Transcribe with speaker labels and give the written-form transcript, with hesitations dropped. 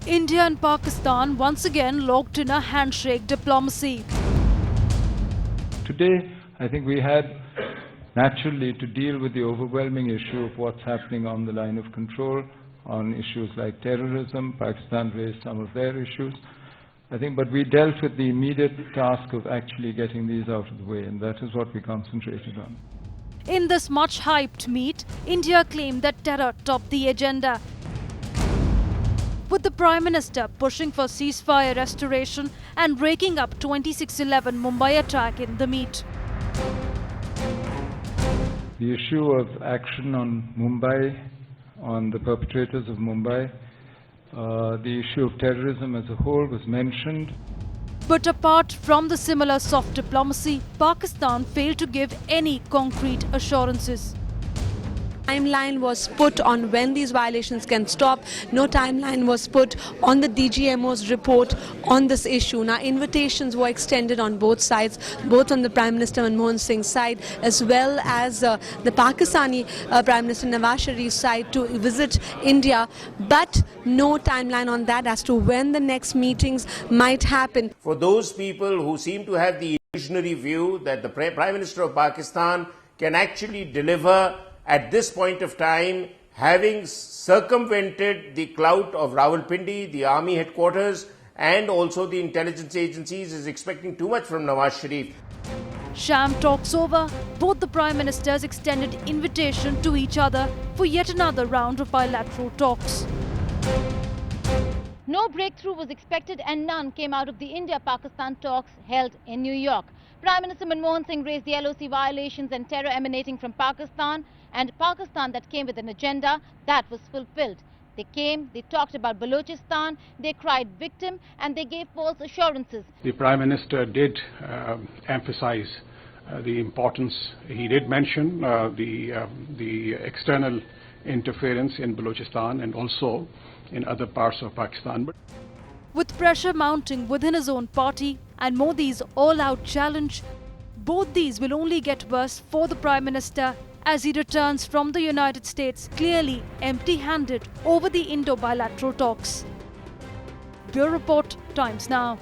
Speaker 1: India and Pakistan once again locked in a handshake diplomacy.
Speaker 2: Today, I think we had naturally to deal with the overwhelming issue of what's happening on the line of control, on issues like terrorism. Pakistan raised some of their issues. I think, but we dealt with the immediate task of actually getting these out of the way, and that is what we concentrated on.
Speaker 1: In this much hyped meet, India claimed that terror topped the agenda, with the Prime Minister pushing for ceasefire restoration and breaking up 26/11 Mumbai attack in the meet.
Speaker 2: The issue of action on Mumbai, on the perpetrators of Mumbai, the issue of terrorism as a whole was mentioned.
Speaker 1: But apart from the similar soft diplomacy, Pakistan failed to give any concrete assurances.
Speaker 3: Timeline was put on when these violations can stop. No timeline was put on the DGMO's report on this issue. Now, invitations were extended on both sides, both on the Prime Minister Manmohan Singh's side as well as the Pakistani Prime Minister Nawaz Sharif's side to visit India, but no timeline on that as to when the next meetings might happen.
Speaker 4: For those people who seem to have the illusionary view that the Prime Minister of Pakistan can actually deliver at this point of time, having circumvented the clout of Rawalpindi, the army headquarters, and also the intelligence agencies, is expecting too much from Nawaz Sharif.
Speaker 1: Sham talks over, both the Prime Ministers extended invitation to each other for yet another round of bilateral talks.
Speaker 5: No breakthrough was expected and none came out of the India-Pakistan talks held in New York. Prime Minister Manmohan Singh raised the LOC violations and terror emanating from Pakistan, and Pakistan that came with an agenda that was fulfilled. They came, they talked about Balochistan, they cried victim, and they gave false assurances.
Speaker 6: The Prime Minister did emphasize the importance. He did mention the external interference in Balochistan and also in other parts of Pakistan.
Speaker 1: With pressure mounting within his own party and Modi's all-out challenge, both these will only get worse for the Prime Minister as he returns from the United States clearly empty-handed over the Indo-bilateral talks. Bureau Report, Times Now.